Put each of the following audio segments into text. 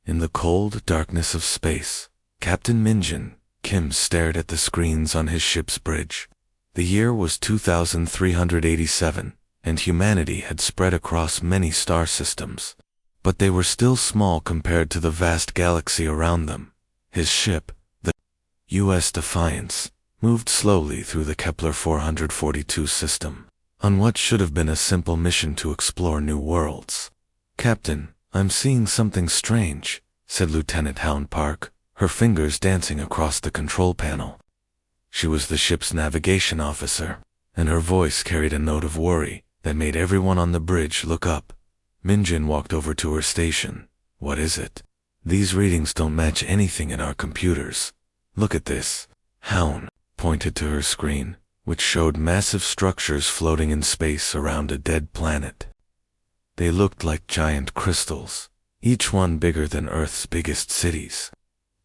In the cold darkness of space, Captain Minjin Kim stared at the screens on his ship's bridge. The year was 2387, and humanity had spread across many star systems. But they were still small compared to the vast galaxy around them. His ship, the U.S. Defiance, moved slowly through the Kepler 442 system, on what should have been a simple mission to explore new worlds. "Captain, I'm seeing something strange," said Lieutenant Hound Park, her fingers dancing across the control panel. She was the ship's navigation officer, and her voice carried a note of worry that made everyone on the bridge look up. Minjin walked over to her station. "What is it? These readings don't match anything in our computers. Look at this." Hound pointed to her screen, which showed massive structures floating in space around a dead planet. They looked like giant crystals, each one bigger than Earth's biggest cities.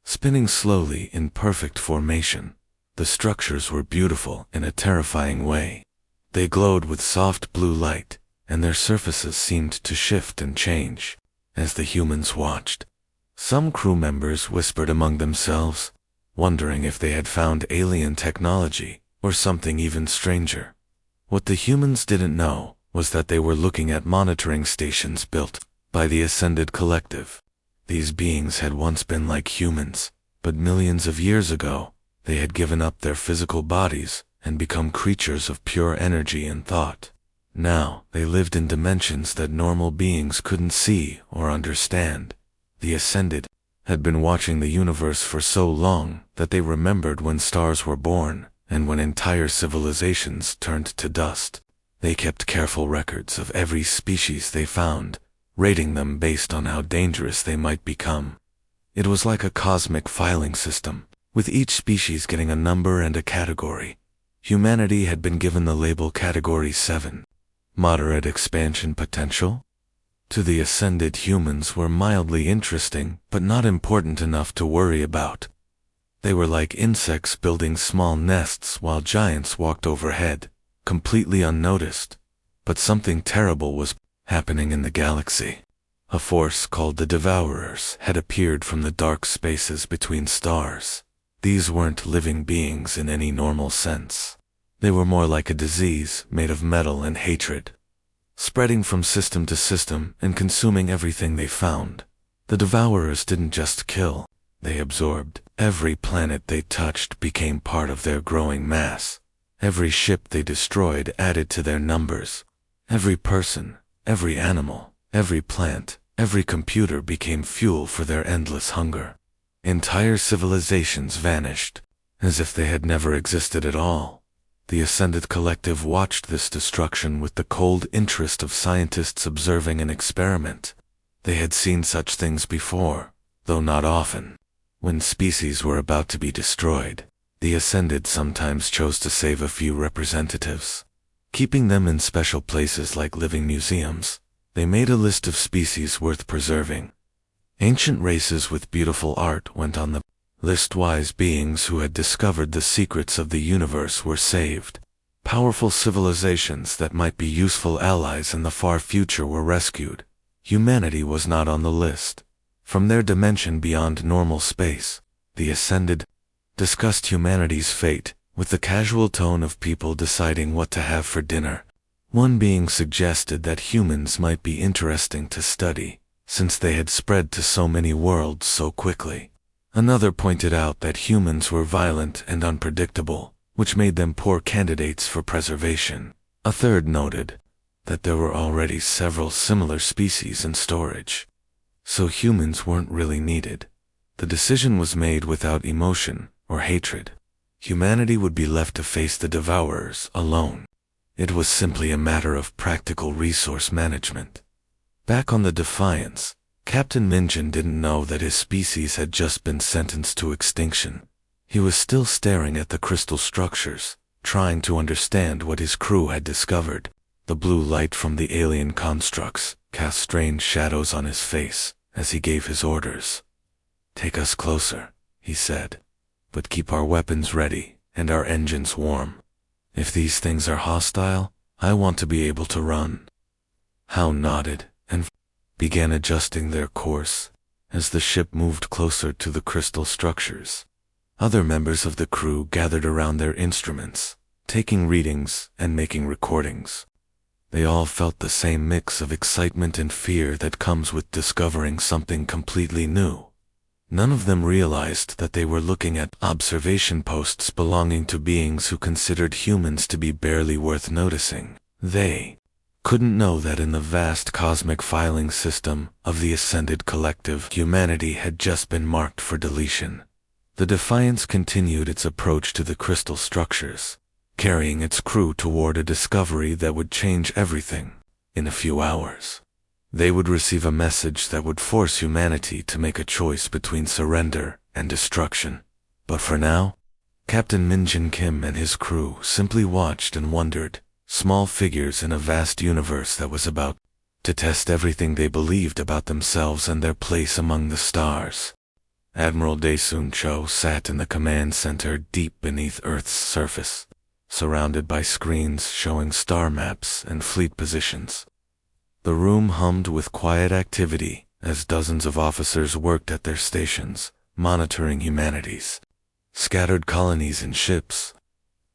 Spinning slowly in perfect formation, the structures were beautiful in a terrifying way. They glowed with soft blue light, and their surfaces seemed to shift and change as the humans watched. Some crew members whispered among themselves, wondering if they had found alien technology or something even stranger. What the humans didn't know was that they were looking at monitoring stations built by the Ascended Collective. These beings had once been like humans, but millions of years ago, they had given up their physical bodies and become creatures of pure energy and thought. Now, they lived in dimensions that normal beings couldn't see or understand. The Ascended had been watching the universe for so long that they remembered when stars were born and when entire civilizations turned to dust. They kept careful records of every species they found, rating them based on how dangerous they might become. It was like a cosmic filing system, with each species getting a number and a category. Humanity had been given the label Category 7, moderate expansion potential. To the Ascended, humans were mildly interesting, but not important enough to worry about. They were like insects building small nests while giants walked overhead, completely unnoticed. But something terrible was happening in the galaxy. A force called the Devourers had appeared from the dark spaces between stars. These weren't living beings in any normal sense. They were more like a disease made of metal and hatred, spreading from system to system and consuming everything they found. The Devourers didn't just kill, they absorbed. Every planet they touched became part of their growing mass. Every ship they destroyed added to their numbers. Every person, every animal, every plant, every computer became fuel for their endless hunger. Entire civilizations vanished, as if they had never existed at all. The Ascended Collective watched this destruction with the cold interest of scientists observing an experiment. They had seen such things before, though not often. When species were about to be destroyed, the Ascended sometimes chose to save a few representatives. Keeping them in special places like living museums, they made a list of species worth preserving. Ancient races with beautiful art went on the list. Wise beings who had discovered the secrets of the universe were saved. Powerful civilizations that might be useful allies in the far future were rescued. Humanity was not on the list. From their dimension beyond normal space, the Ascended discussed humanity's fate with the casual tone of people deciding what to have for dinner. One being suggested that humans might be interesting to study, since they had spread to so many worlds so quickly. Another pointed out that humans were violent and unpredictable, which made them poor candidates for preservation. A third noted that there were already several similar species in storage, so humans weren't really needed. The decision was made without emotion or hatred. Humanity would be left to face the Devourers alone. It was simply a matter of practical resource management. Back on the Defiance, Captain Minjin didn't know that his species had just been sentenced to extinction. He was still staring at the crystal structures, trying to understand what his crew had discovered. The blue light from the alien constructs cast strange shadows on his face as he gave his orders. "Take us closer," he said, "but keep our weapons ready and our engines warm. If these things are hostile, I want to be able to run." Howe nodded and began adjusting their course. as the ship moved closer to the crystal structures. Other members of the crew gathered around their instruments, taking readings and making recordings. They all felt the same mix of excitement and fear that comes with discovering something completely new. None of them realized that they were looking at observation posts belonging to beings who considered humans to be barely worth noticing. They couldn't know that in the vast cosmic filing system of the Ascended Collective, humanity had just been marked for deletion. The Defiance continued its approach to the crystal structures, carrying its crew toward a discovery that would change everything. In a few hours, they would receive a message that would force humanity to make a choice between surrender and destruction. But for now, Captain Minjin Kim and his crew simply watched and wondered, small figures in a vast universe that was about to test everything they believed about themselves and their place among the stars. Admiral Dae-Soon Cho sat in the command center deep beneath Earth's surface, surrounded by screens showing star maps and fleet positions. The room hummed with quiet activity as dozens of officers worked at their stations, monitoring humanity's scattered colonies and ships.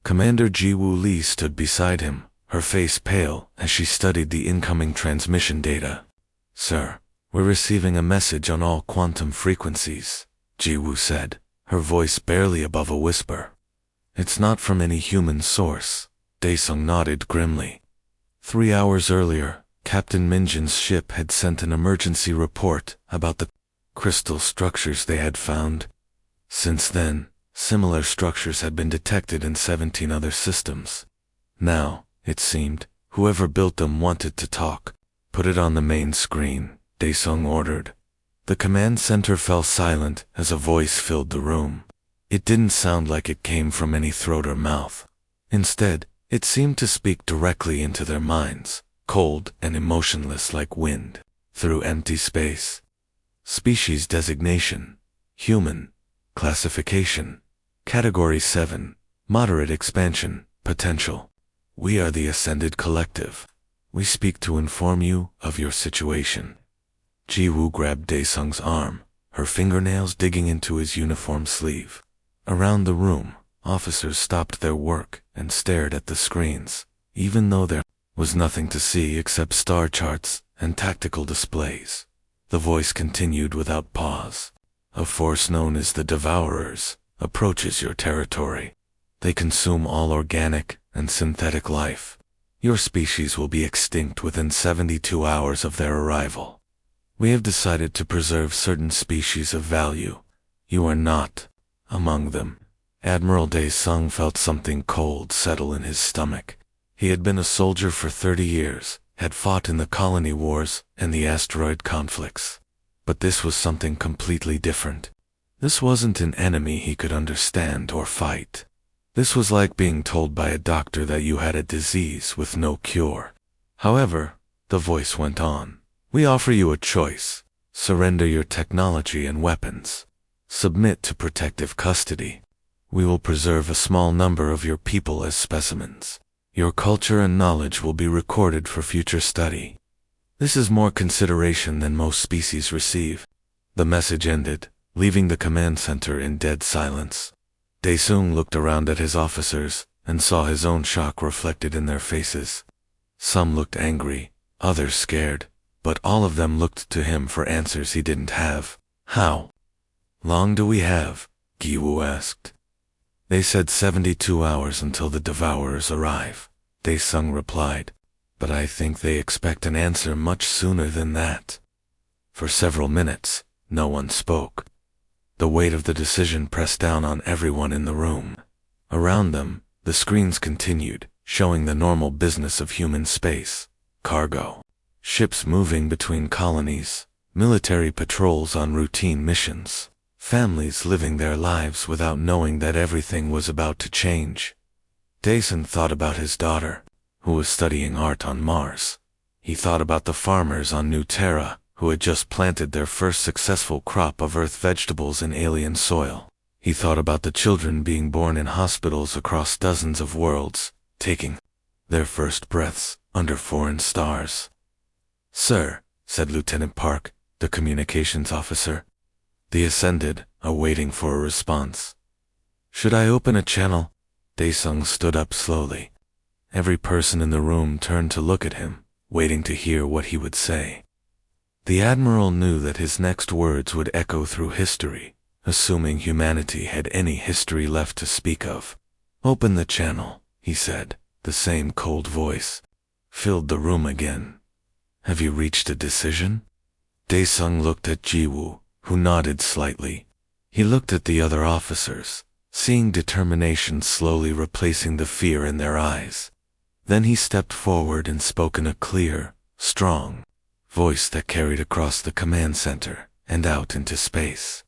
Commander Ji-Woo Lee stood beside him, her face pale as she studied the incoming transmission data. "Sir, we're receiving a message on all quantum frequencies," Ji-Woo said, her voice barely above a whisper. "It's not from any human source," Dae-Sung nodded grimly. 3 hours earlier, Captain Minjin's ship had sent an emergency report about the crystal structures they had found. Since then, similar structures had been detected in 17 other systems. Now, it seemed, whoever built them wanted to talk. "Put it on the main screen," Dae-Sung ordered. The command center fell silent as a voice filled the room. It didn't sound like it came from any throat or mouth. Instead, it seemed to speak directly into their minds, cold and emotionless like wind, through empty space. Species designation: human. Classification: Category 7, moderate expansion, potential. We are the Ascended Collective. We speak to inform you of your situation. Ji-Woo grabbed Dae-Sung's arm, her fingernails digging into his uniform sleeve. Around the room, officers stopped their work and stared at the screens, even though there was nothing to see except star charts and tactical displays. The voice continued without pause. "A force known as the Devourers approaches your territory. They consume all organic and synthetic life. Your species will be extinct within 72 hours of their arrival. We have decided to preserve certain species of value. You are not among them." Admiral Dae-Sung felt something cold settle in his stomach. He had been a soldier for 30 years, had fought in the colony wars and the asteroid conflicts. But this was something completely different. This wasn't an enemy he could understand or fight. This was like being told by a doctor that you had a disease with no cure. However, the voice went on. "We offer you a choice. Surrender your technology and weapons. Submit to protective custody. We will preserve a small number of your people as specimens. Your culture and knowledge will be recorded for future study. This is more consideration than most species receive." The message ended, leaving the command center in dead silence. Dae-Sung looked around at his officers and saw his own shock reflected in their faces. Some looked angry, others scared, but all of them looked to him for answers he didn't have. "How long do we have?" Ji-Woo asked. "They said 72 hours until the Devourers arrive," Dae-Sung replied. "But I think they expect an answer much sooner than that." For several minutes, no one spoke. The weight of the decision pressed down on everyone in the room. Around them, the screens continued, showing the normal business of human space: cargo, ships moving between colonies, military patrols on routine missions, families living their lives without knowing that everything was about to change. Dae-Sung thought about his daughter, who was studying art on Mars. He thought about the farmers on New Terra, who had just planted their first successful crop of Earth vegetables in alien soil. He thought about the children being born in hospitals across dozens of worlds, taking their first breaths under foreign stars. "Sir," said Lieutenant Park, the communications officer. They ascended, awaiting for a response. Should I open a channel? Daesung stood up slowly. Every person in the room turned to look at him, waiting to hear what he would say. The Admiral knew that his next words would echo through history, assuming humanity had any history left to speak of. Open the channel, he said. The same cold voice filled the room again. Have you reached a decision? Daesung looked at Jiwoo, who nodded slightly. He looked at the other officers, seeing determination slowly replacing the fear in their eyes. Then he stepped forward and spoke in a clear, strong voice that carried across the command center and out into space.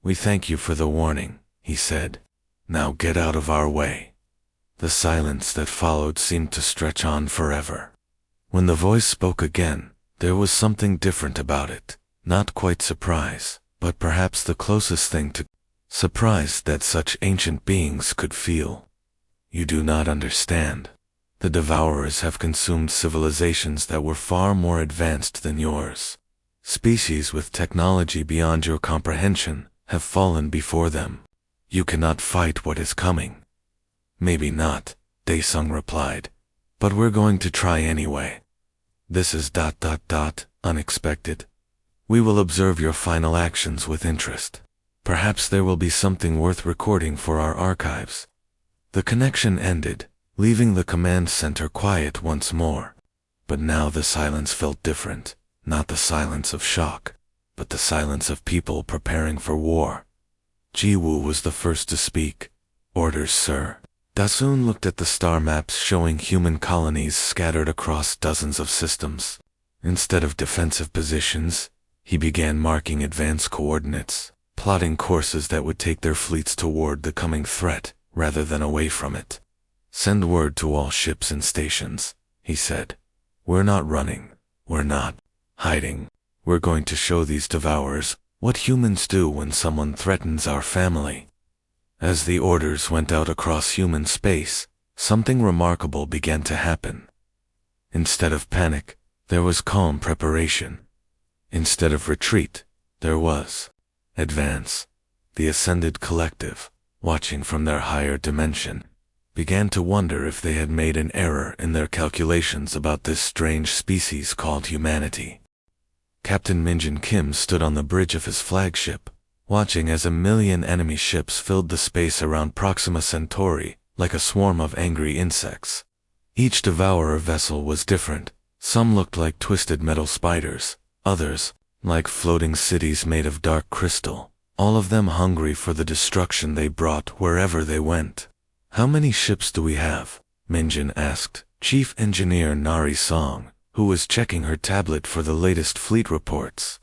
We thank you for the warning, he said. Now get out of our way. The silence that followed seemed to stretch on forever. When the voice spoke again, there was something different about it. Not quite surprise, but perhaps the closest thing to surprise that such ancient beings could feel. You do not understand. The Devourers have consumed civilizations that were far more advanced than yours. Species with technology beyond your comprehension have fallen before them. You cannot fight what is coming. Maybe not, Daesung replied, but we're going to try anyway. This is ... unexpected. We will observe your final actions with interest. Perhaps there will be something worth recording for our archives. The connection ended, leaving the command center quiet once more. But now the silence felt different, not the silence of shock, but the silence of people preparing for war. Jiwoo was the first to speak. Orders, sir. Dasun looked at the star maps showing human colonies scattered across dozens of systems. Instead of defensive positions, he began marking advance coordinates, plotting courses that would take their fleets toward the coming threat rather than away from it. Send word to all ships and stations, he said. We're not running. We're not hiding. We're going to show these Devourers what humans do when someone threatens our family. As the orders went out across human space, something remarkable began to happen. Instead of panic, there was calm preparation. Instead of retreat, there was advance. The Ascended Collective, watching from their higher dimension, began to wonder if they had made an error in their calculations about this strange species called humanity. Captain Minjin Kim stood on the bridge of his flagship, watching as 1,000,000 enemy ships filled the space around Proxima Centauri like a swarm of angry insects. Each Devourer vessel was different. Some looked like twisted metal spiders, others like floating cities made of dark crystal, all of them hungry for the destruction they brought wherever they went. How many ships do we have? Minjin asked Chief Engineer Nari Song, who was checking her tablet for the latest fleet reports.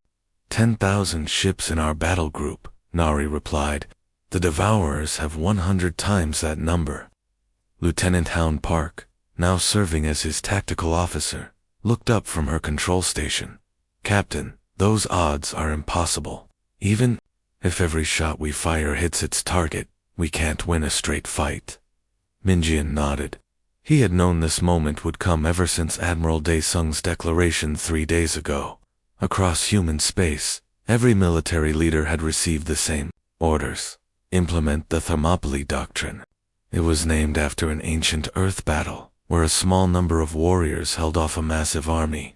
10,000 ships in our battle group, Nari replied. The Devourers have 100 times that number. Lieutenant Hound Park, now serving as his tactical officer, looked up from her control station. Captain, those odds are impossible. Even if every shot we fire hits its target, we can't win a straight fight. Minjin nodded. He had known this moment would come ever since Admiral Daesung's declaration 3 days ago. Across human space, every military leader had received the same orders: implement the Thermopylae Doctrine. It was named after an ancient Earth battle, where a small number of warriors held off a massive army.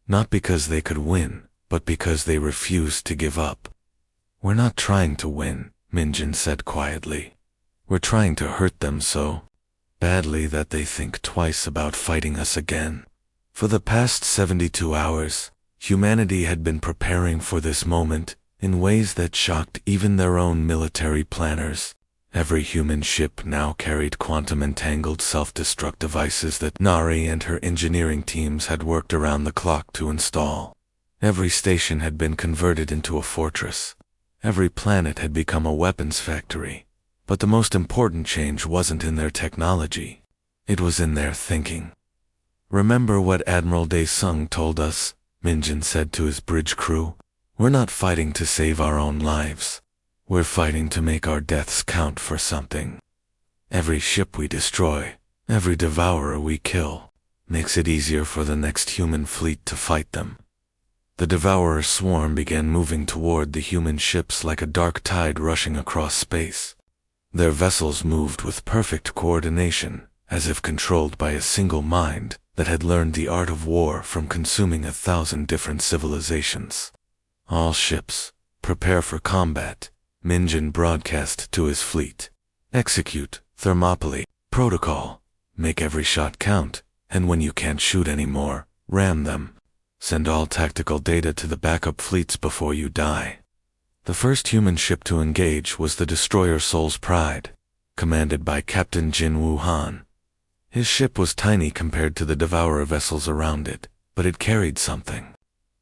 Not because they could win, but because they refused to give up. We're not trying to win, Minjin said quietly. We're trying to hurt them so badly that they think twice about fighting us again. For the past 72 hours, humanity had been preparing for this moment in ways that shocked even their own military planners. Every human ship now carried quantum-entangled self-destruct devices that Nari and her engineering teams had worked around the clock to install. Every station had been converted into a fortress. Every planet had become a weapons factory. But the most important change wasn't in their technology. It was in their thinking. Remember what Admiral Daesung told us, Minjin said to his bridge crew. We're not fighting to save our own lives. We're fighting to make our deaths count for something. Every ship we destroy, every devourer we kill, makes it easier for the next human fleet to fight them. The Devourer swarm began moving toward the human ships like a dark tide rushing across space. Their vessels moved with perfect coordination, as if controlled by a single mind that had learned the art of war from consuming 1,000 different civilizations. All ships, prepare for combat, Minjin broadcast to his fleet. Execute, Thermopylae, protocol. Make every shot count, and when you can't shoot anymore, ram them. Send all tactical data to the backup fleets before you die. The first human ship to engage was the destroyer Soul's Pride, commanded by Captain Jin Wuhan. His ship was tiny compared to the Devourer vessels around it, but it carried something.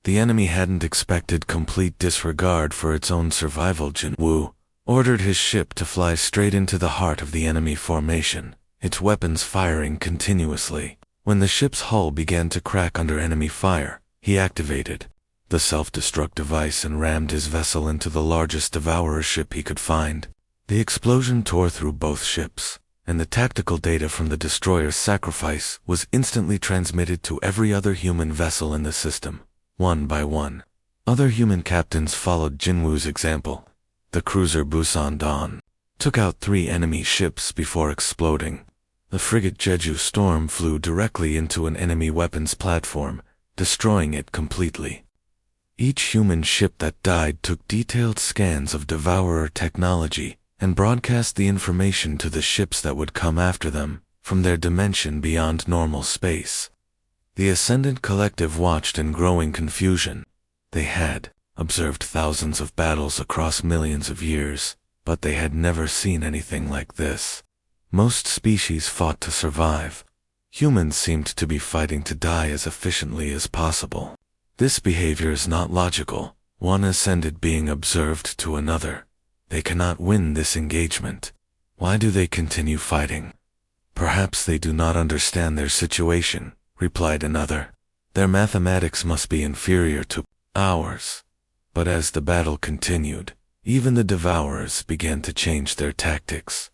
The enemy hadn't expected complete disregard for its own survival. Jin Wu ordered his ship to fly straight into the heart of the enemy formation, its weapons firing continuously. When the ship's hull began to crack under enemy fire, he activated the self-destruct device and rammed his vessel into the largest Devourer ship he could find. The explosion tore through both ships, and the tactical data from the destroyer's sacrifice was instantly transmitted to every other human vessel in the system, one by one. Other human captains followed Jinwu's example. The cruiser Busan Dawn took out 3 enemy ships before exploding. The frigate Jeju Storm flew directly into an enemy weapons platform, destroying it completely. Each human ship that died took detailed scans of Devourer technology and broadcast the information to the ships that would come after them from their dimension beyond normal space. The Ascendant Collective watched in growing confusion. They had observed thousands of battles across millions of years, but they had never seen anything like this. Most species fought to survive. Humans seemed to be fighting to die as efficiently as possible. This behavior is not logical, one Ascended being observed to another. They cannot win this engagement. Why do they continue fighting? Perhaps they do not understand their situation, replied another. Their mathematics must be inferior to ours. But as the battle continued, even the Devourers began to change their tactics.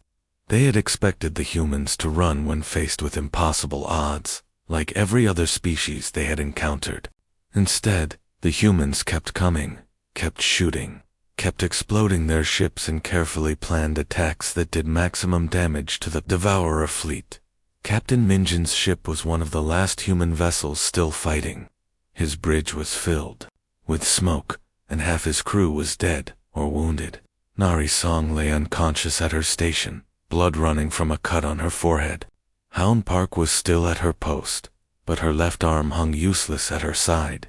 They had expected the humans to run when faced with impossible odds, like every other species they had encountered. Instead, the humans kept coming, kept shooting, kept exploding their ships in carefully planned attacks that did maximum damage to the Devourer fleet. Captain Minjin's ship was one of the last human vessels still fighting. His bridge was filled with smoke, and half his crew was dead or wounded. Nari Song lay unconscious at her station, blood running from a cut on her forehead. Hound Park was still at her post, but her left arm hung useless at her side.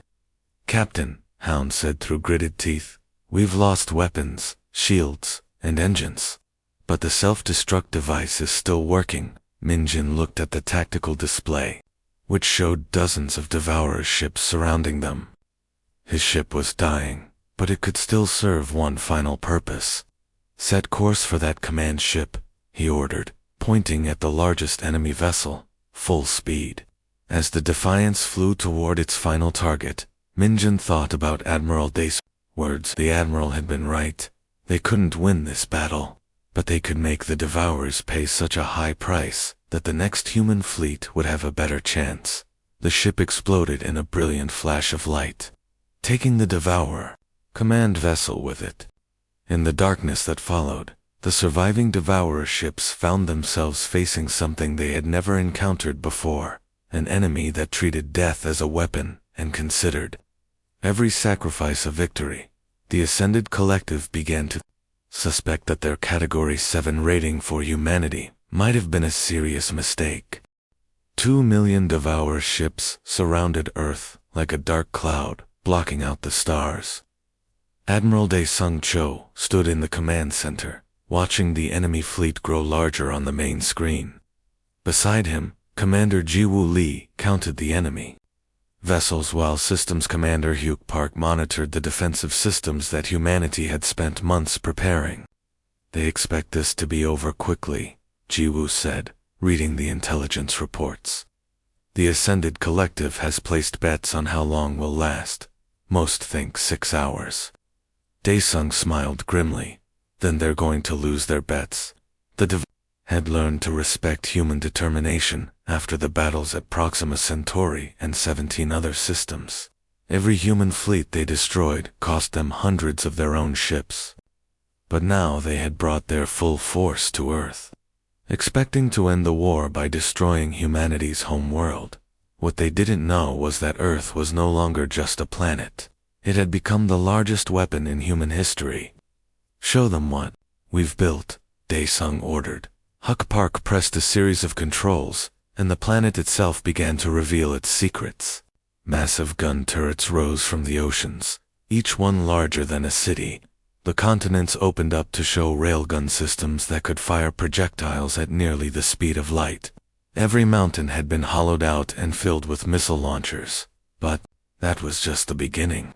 Captain, Hound said through gritted teeth, we've lost weapons, shields, and engines. But the self-destruct device is still working. Minjin looked at the tactical display, which showed dozens of Devourer ships surrounding them. His ship was dying, but it could still serve one final purpose. Set course for that command ship, he ordered, pointing at the largest enemy vessel, full speed. As the Defiance flew toward its final target, Minjin thought about Admiral Day's words. The Admiral had been right. They couldn't win this battle, but they could make the Devourers pay such a high price that the next human fleet would have a better chance. The ship exploded in a brilliant flash of light, taking the Devourer command vessel with it. In the darkness that followed, the surviving Devourer ships found themselves facing something they had never encountered before, an enemy that treated death as a weapon and considered every sacrifice a victory. The Ascended Collective began to suspect that their Category 7 rating for humanity might have been a serious mistake. 2 million Devourer ships surrounded Earth like a dark cloud, blocking out the stars. Admiral Dae Sung Cho stood in the command center, watching the enemy fleet grow larger on the main screen. Beside him, Commander Jiwoo Lee counted the enemy vessels while Systems Commander Hyuk Park monitored the defensive systems that humanity had spent months preparing. They expect this to be over quickly, Jiwoo said, reading the intelligence reports. The Ascended Collective has placed bets on how long we'll last. Most think 6 hours. Daesung smiled grimly. Then they're going to lose their bets. The Dev had learned to respect human determination after the battles at Proxima Centauri and 17 other systems. Every human fleet they destroyed cost them hundreds of their own ships. But now they had brought their full force to Earth, expecting to end the war by destroying humanity's home world. What they didn't know was that Earth was no longer just a planet. It had become the largest weapon in human history. "Show them what we've built," Daesung ordered. Huck Park pressed a series of controls, and the planet itself began to reveal its secrets. Massive gun turrets rose from the oceans, each one larger than a city. The continents opened up to show railgun systems that could fire projectiles at nearly the speed of light. Every mountain had been hollowed out and filled with missile launchers. But that was just the beginning.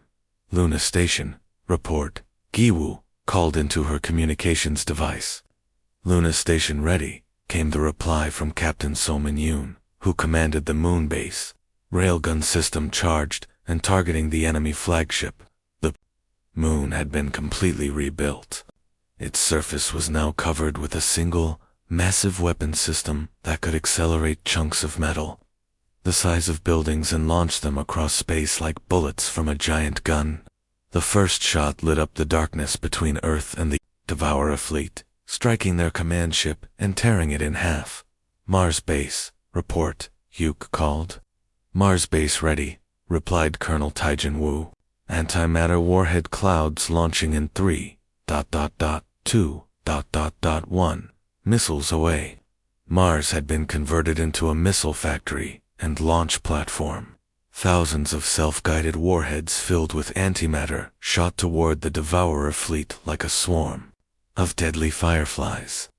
"Luna Station, report," Giwu called into her communications device. "Luna Station ready," came the reply from Captain So Min-yoon, who commanded the moon base. Railgun system charged and targeting the enemy flagship. The moon had been completely rebuilt. Its surface was now covered with a single, massive weapon system that could accelerate chunks of metal, the size of buildings, and launch them across space like bullets from a giant gun. The first shot lit up the darkness between Earth and the Devourer fleet, striking their command ship and tearing it in half. "Mars base, report," Yuke called. "Mars base ready," replied Colonel Taijin Wu. "Antimatter warhead clouds launching in 3.2.1 missiles away." Mars had been converted into a missile factory and launch platform. Thousands of self-guided warheads filled with antimatter shot toward the Devourer fleet like a swarm of deadly fireflies.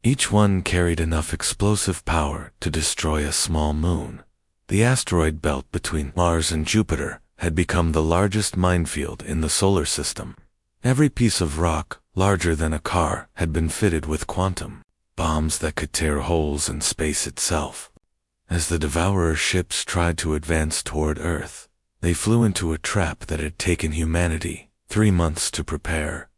Each one carried enough explosive power to destroy a small moon. The asteroid belt between Mars and Jupiter had become the largest minefield in the solar system. Every piece of rock, larger than a car, had been fitted with quantum bombs that could tear holes in space itself. As the Devourer ships tried to advance toward Earth, they flew into a trap that had taken humanity 3 months to prepare.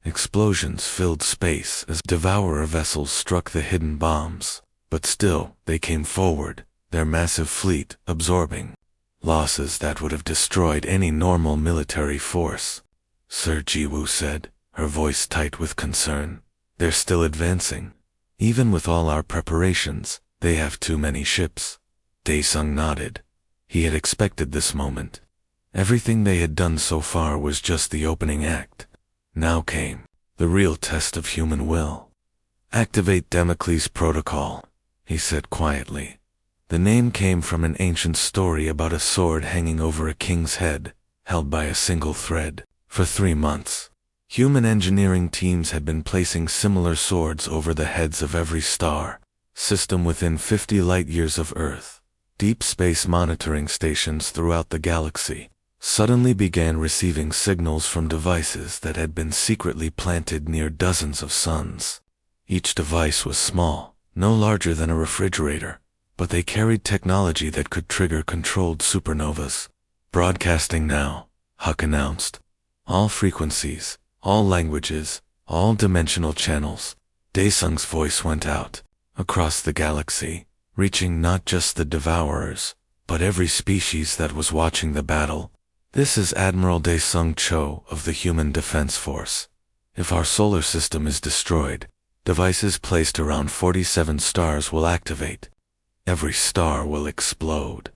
Explosions filled space as Devourer vessels struck the hidden bombs, but still they came forward, their massive fleet absorbing losses that would have destroyed any normal military force. Sir Jiwoo said, her voice tight with concern. "They're still advancing. Even with all our preparations, they have too many ships." Daesung nodded. He had expected this moment. Everything they had done so far was just the opening act. Now came the real test of human will. "Activate Damocles Protocol," he said quietly. The name came from an ancient story about a sword hanging over a king's head, held by a single thread. For 3 months, human engineering teams had been placing similar swords over the heads of every star system within 50 light-years of Earth. Deep space monitoring stations throughout the galaxy suddenly began receiving signals from devices that had been secretly planted near dozens of suns. Each device was small, no larger than a refrigerator, but they carried technology that could trigger controlled supernovas. "Broadcasting now," Huck announced. "All frequencies, all languages, all dimensional channels." Daesung's voice went out across the galaxy, reaching not just the Devourers, but every species that was watching the battle. "This is Admiral Daesung Cho of the Human Defense Force. If our solar system is destroyed, devices placed around 47 stars will activate. Every star will explode.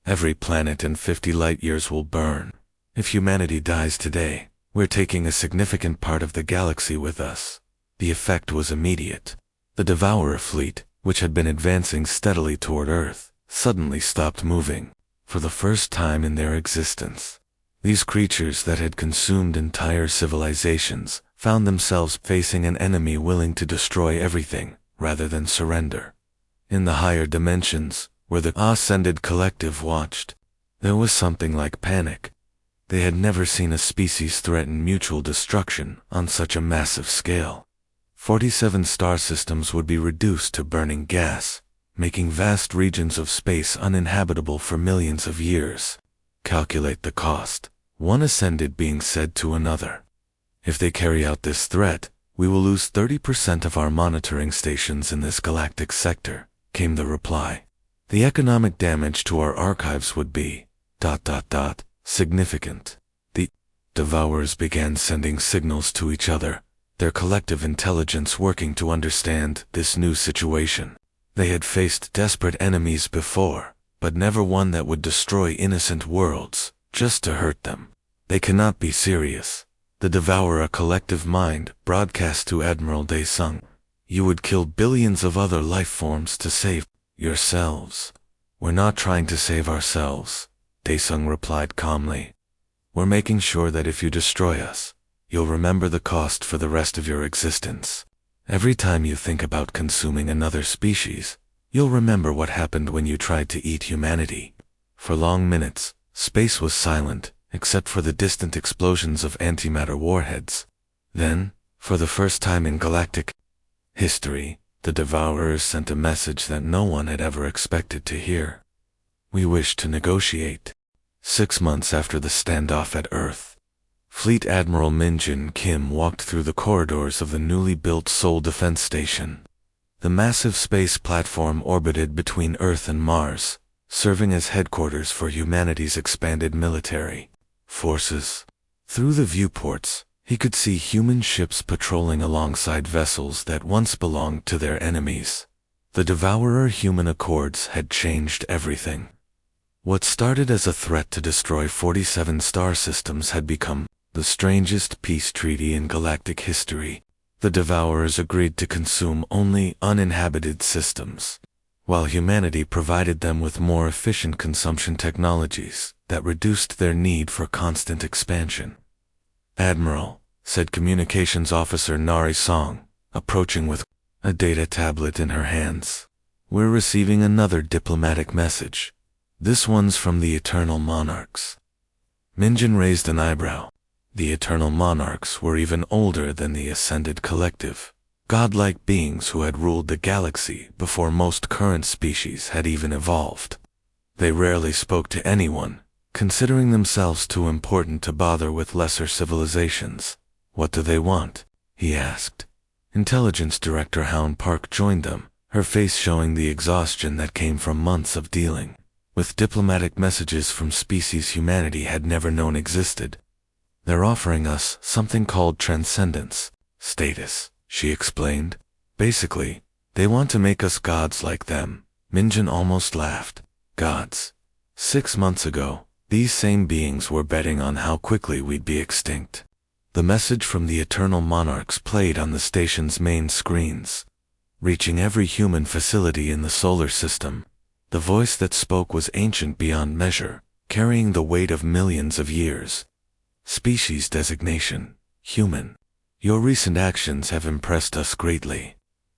Every planet in 50 light-years will burn. If humanity dies today, we're taking a significant part of the galaxy with us." The effect was immediate. The Devourer fleet, which had been advancing steadily toward Earth, suddenly stopped moving, for the first time in their existence. These creatures that had consumed entire civilizations found themselves facing an enemy willing to destroy everything rather than surrender. In the higher dimensions, where the Ascended Collective watched, there was something like panic. They had never seen a species threaten mutual destruction on such a massive scale. 47 star systems would be reduced to burning gas, making vast regions of space uninhabitable for millions of years. Calculate the cost, one Ascended being said to another. "If they carry out this threat, we will lose 30% of our monitoring stations in this galactic sector," came the reply. "The economic damage to our archives would be ... significant. The Devourers began sending signals to each other, their collective intelligence working to understand this new situation. They had faced desperate enemies before, but never one that would destroy innocent worlds, just to hurt them. They cannot be serious. The Devourer, a collective mind, broadcast to Admiral Daesung. You would kill billions of other life forms to save yourselves. We're not trying to save ourselves, Daesung replied calmly. We're making sure that if you destroy us, you'll remember the cost for the rest of your existence. Every time you think about consuming another species, you'll remember what happened when you tried to eat humanity. For long minutes, space was silent, except for the distant explosions of antimatter warheads. Then, for the first time in galactic history, the Devourers sent a message that no one had ever expected to hear. We wish to negotiate. 6 months after the standoff at Earth, Fleet Admiral Min-jin Kim walked through the corridors of the newly built Seoul Defense Station. The massive space platform orbited between Earth and Mars, serving as headquarters for humanity's expanded military forces. Through the viewports, he could see human ships patrolling alongside vessels that once belonged to their enemies. The Devourer human accords had changed everything. What started as a threat to destroy 47 star systems had become the strangest peace treaty in galactic history. The Devourers agreed to consume only uninhabited systems, while humanity provided them with more efficient consumption technologies that reduced their need for constant expansion. Admiral, said Communications Officer Narration, approaching with a data tablet in her hands. We're receiving another diplomatic message. This one's from the Eternal Monarchs. Min-jin raised an eyebrow. The Eternal Monarchs were even older than the Ascended Collective, godlike beings who had ruled the galaxy before most current species had even evolved. They rarely spoke to anyone, considering themselves too important to bother with lesser civilizations. What do they want? He asked. Intelligence Director Houn Park joined them, her face showing the exhaustion that came from months of dealing with diplomatic messages from species humanity had never known existed. They're offering us something called transcendence status, she explained. Basically, they want to make us gods like them. Min-jin almost laughed. Gods. 6 months ago, these same beings were betting on how quickly we'd be extinct. The message from the Eternal Monarchs played on the station's main screens, reaching every human facility in the solar system. The voice that spoke was ancient beyond measure, carrying the weight of millions of years. Species designation, human. Your recent actions have impressed us greatly.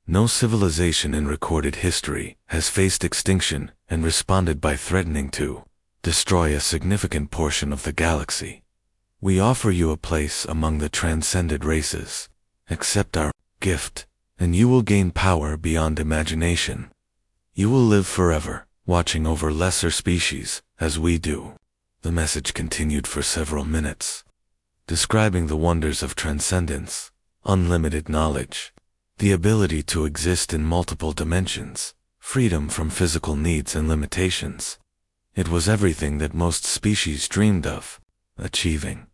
No civilization in recorded history has faced extinction and responded by threatening to destroy a significant portion of the galaxy. We offer you a place among the transcended races. Accept our gift, and you will gain power beyond imagination. You will live forever, watching over lesser species, as we do. The message continued for several minutes, describing the wonders of transcendence, unlimited knowledge, the ability to exist in multiple dimensions, freedom from physical needs and limitations. It was everything that most species dreamed of achieving.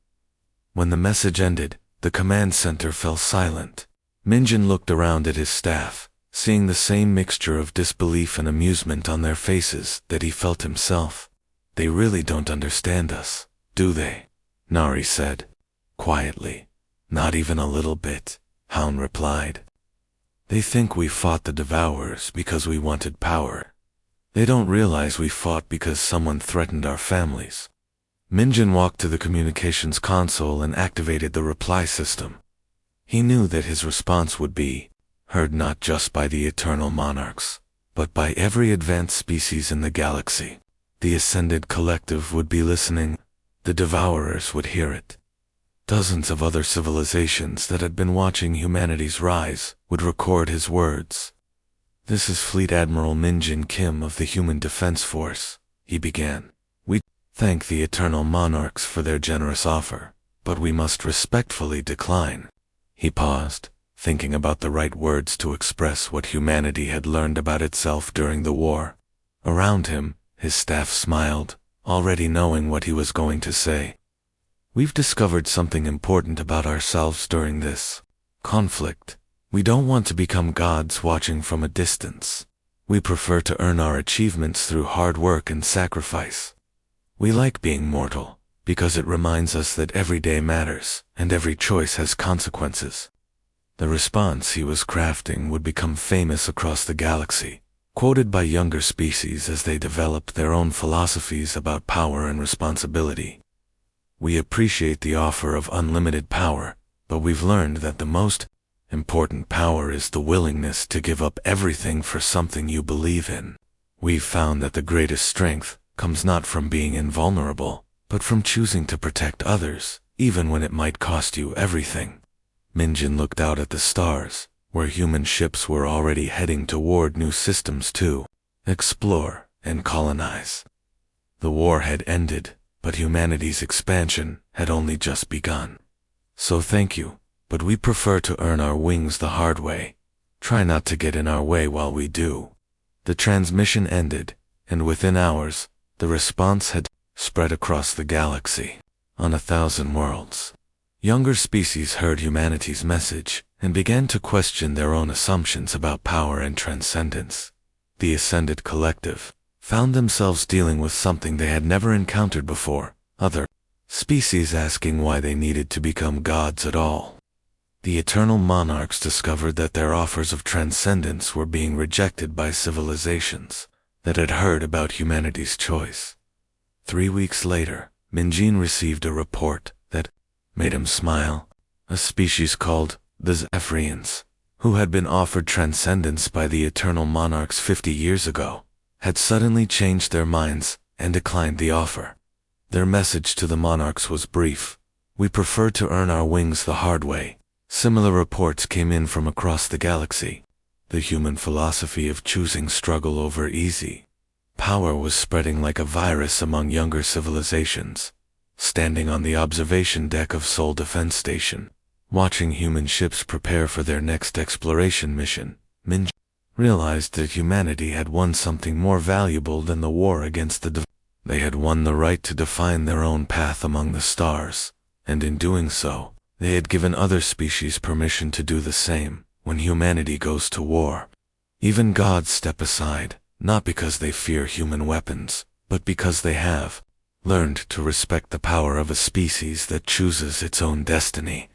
When the message ended, the command center fell silent. Min-jin looked around at his staff, seeing the same mixture of disbelief and amusement on their faces that he felt himself. They really don't understand us, do they? Nari said, quietly. Not even a little bit, Houn replied. They think we fought the Devourers because we wanted power. They don't realize we fought because someone threatened our families. Min-jin walked to the communications console and activated the reply system. He knew that his response would be heard not just by the Eternal Monarchs, but by every advanced species in the galaxy. The Ascended Collective would be listening. The Devourers would hear it. Dozens of other civilizations that had been watching humanity's rise would record his words. This is Fleet Admiral Min-jin Kim of the Human Defense Force, he began. We thank the Eternal Monarchs for their generous offer, but we must respectfully decline. He paused, thinking about the right words to express what humanity had learned about itself during the war. Around him, his staff smiled, already knowing what he was going to say. We've discovered something important about ourselves during this conflict. We don't want to become gods watching from a distance. We prefer to earn our achievements through hard work and sacrifice. We like being mortal, because it reminds us that every day matters, and every choice has consequences. The response he was crafting would become famous across the galaxy, quoted by younger species as they developed their own philosophies about power and responsibility. We appreciate the offer of unlimited power, but we've learned that the most important power is the willingness to give up everything for something you believe in. We've found that the greatest strength comes not from being invulnerable, but from choosing to protect others, even when it might cost you everything. Minjin looked out at the stars, where human ships were already heading toward new systems to explore and colonize. The war had ended, but humanity's expansion had only just begun. So thank you, but we prefer to earn our wings the hard way. Try not to get in our way while we do. The transmission ended, and within hours, the response had spread across the galaxy. On 1,000 worlds, younger species heard humanity's message and began to question their own assumptions about power and transcendence. The Ascended Collective found themselves dealing with something they had never encountered before, other species asking why they needed to become gods at all. The Eternal Monarchs discovered that their offers of transcendence were being rejected by civilizations that had heard about humanity's choice. 3 weeks later, Minjin received a report that made him smile. A species called the Zephyrians, who had been offered transcendence by the Eternal Monarchs 50 years ago, had suddenly changed their minds and declined the offer. Their message to the monarchs was brief: "We prefer to earn our wings the hard way." Similar reports came in from across the galaxy. The human philosophy of choosing struggle over easy power was spreading like a virus among younger civilizations. Standing on the observation deck of Sol Defense Station, watching human ships prepare for their next exploration mission, Minj realized that humanity had won something more valuable than the war against the They had won the right to define their own path among the stars, and in doing so, they had given other species permission to do the same. When humanity goes to war, even gods step aside, not because they fear human weapons, but because they have learned to respect the power of a species that chooses its own destiny.